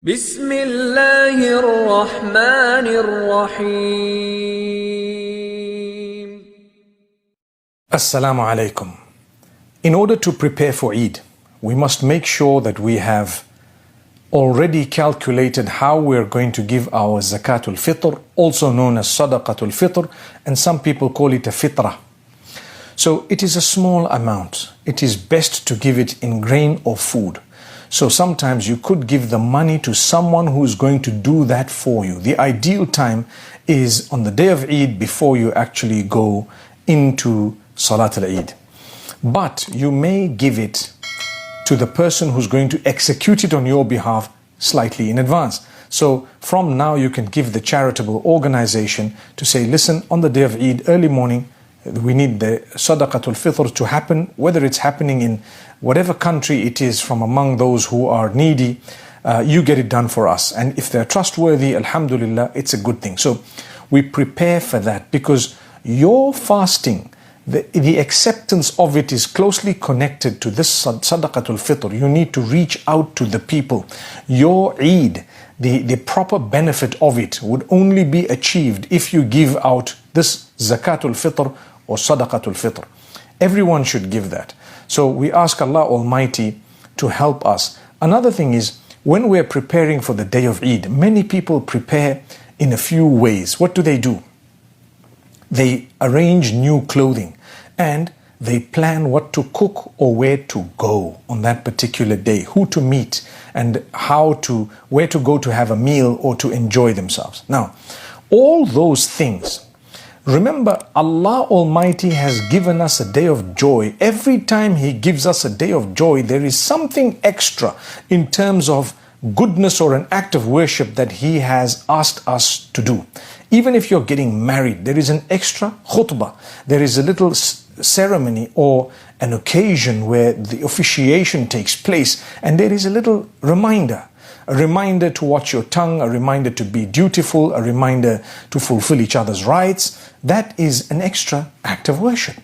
Bismillahir Rahmanir Rahim. Assalamu alaikum. In order to prepare for Eid, we must make sure that we have already calculated how we're going to give our zakatul fitr, also known as sadaqatul fitr, and some people call it a fitrah. So it is a small amount. It is best to give it in grain or food. So sometimes you could give the money to someone who is going to do that for you. The ideal time is on the day of Eid before you actually go into Salat al-Eid. But you may give it to the person who's going to execute it on your behalf slightly in advance. So from now you can give the charitable organization to say, listen, on the day of Eid, early morning, we need the sadaqatul fitr to happen, whether it's happening in whatever country it is from among those who are needy, you get it done for us. And if they're trustworthy, alhamdulillah, it's a good thing. So we prepare for that because your fasting, the acceptance of it is closely connected to this sadaqatul fitr. You need to reach out to the people. Your Eid, the proper benefit of it would only be achieved if you give out this zakatul fitr or sadaqatul fitr. Everyone should give that. So we ask Allah Almighty to help us. Another thing is, when we're preparing for the day of Eid, many people prepare in a few ways. What do? They arrange new clothing and they plan what to cook or where to go on that particular day, who to meet and where to go to have a meal or to enjoy themselves. Now, all those things, remember, Allah Almighty has given us a day of joy. Every time He gives us a day of joy, there is something extra in terms of goodness or an act of worship that He has asked us to do. Even if you're getting married, there is an extra khutbah. There is a little ceremony or an occasion where the officiation takes place, and there is a little reminder. A reminder to watch your tongue, a reminder to be dutiful, a reminder to fulfill each other's rights. That is an extra act of worship.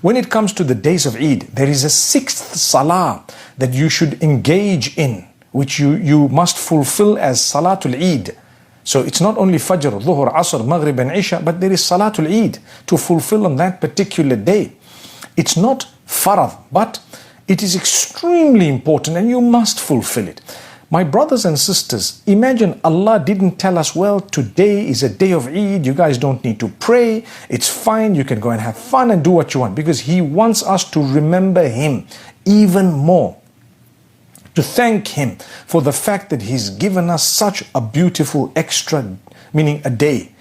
When it comes to the days of Eid, there is a sixth salah that you should engage in, which you must fulfill as Salatul Eid. So it's not only Fajr, Dhuhr, Asr, Maghrib and Isha, but there is Salatul Eid to fulfill on that particular day. It's not farad, but it is extremely important and you must fulfill it. My brothers and sisters, imagine Allah didn't tell us, well, today is a day of Eid, you guys don't need to pray, it's fine, you can go and have fun and do what you want, because He wants us to remember Him even more, to thank Him for the fact that He's given us such a beautiful extra, meaning a day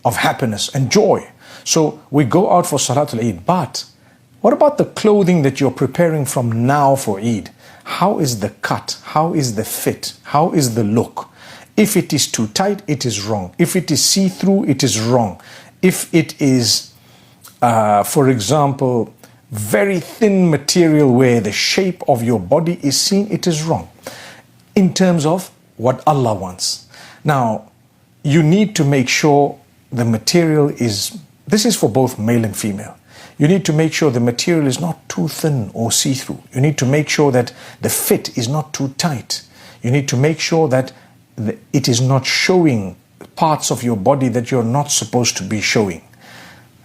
of happiness and joy. So we go out for Salatul Eid, but what about the clothing that you're preparing from now for Eid? How is the cut? How is the fit? How is the look? If it is too tight, it is wrong. If it is see-through, it is wrong. If it is, for example, very thin material where the shape of your body is seen, it is wrong in terms of what Allah wants. Now, you need to make sure the material is, this is for both male and female. You need to make sure the material is not too thin or see-through. You need to make sure that the fit is not too tight. You need to make sure that it is not showing parts of your body that you're not supposed to be showing.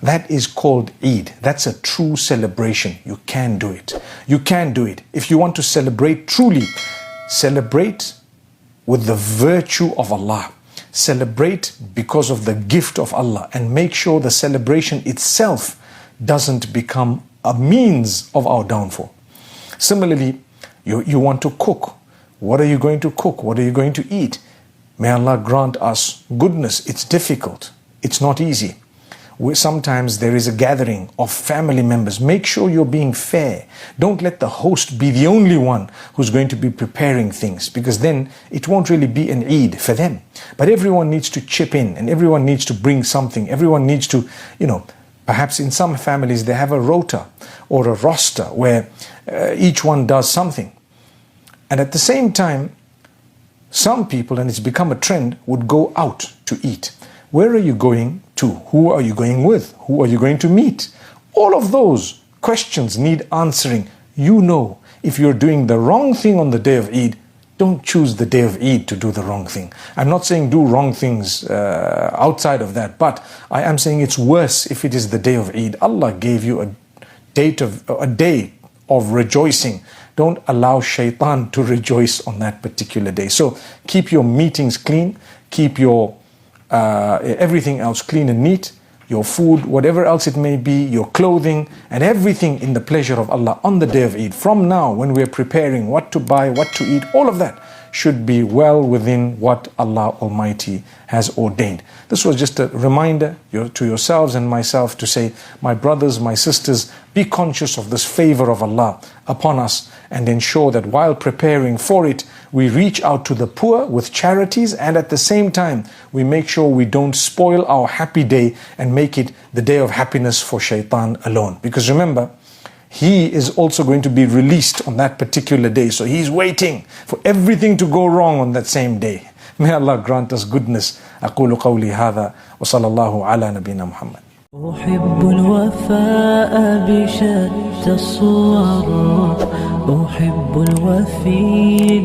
That is called Eid. That's a true celebration. You can do it. You can do it. If you want to celebrate truly, celebrate with the virtue of Allah. Celebrate because of the gift of Allah, and make sure the celebration itself doesn't become a means of our downfall. Similarly, you want to cook. What are you going to cook? What are you going to eat? May Allah grant us goodness. It's difficult. It's not easy. Sometimes there is a gathering of family members. Make sure you're being fair. Don't let the host be the only one who's going to be preparing things, because then it won't really be an Eid for them. But everyone needs to chip in and everyone needs to bring something. Everyone needs to, perhaps in some families they have a rota or a roster where each one does something. And at the same time, some people, and it's become a trend, would go out to eat. Where are you going to? Who are you going with? Who are you going to meet? All of those questions need answering. You know, if you're doing the wrong thing on the day of Eid, don't choose the day of Eid to do the wrong thing. I'm not saying do wrong things outside of that, but I am saying it's worse if it is the day of Eid. Allah gave you a day of rejoicing. Don't allow shaitan to rejoice on that particular day. So keep your meetings clean, keep your everything else clean and neat, your food, whatever else it may be, your clothing, and everything in the pleasure of Allah on the day of Eid. From now, when we're preparing what to buy, what to eat, all of that should be well within what Allah Almighty has ordained. This was just a reminder to yourselves and myself to say, my brothers, my sisters, be conscious of this favor of Allah upon us and ensure that while preparing for it, we reach out to the poor with charities, and at the same time, we make sure we don't spoil our happy day and make it the day of happiness for shaitan alone. Because remember, he is also going to be released on that particular day. So he's waiting for everything to go wrong on that same day. May Allah grant us goodness. أقول قولي هذا وصلى الله على نبينا محمد. أحب الوفاء بشتى الصور، أحب الوفي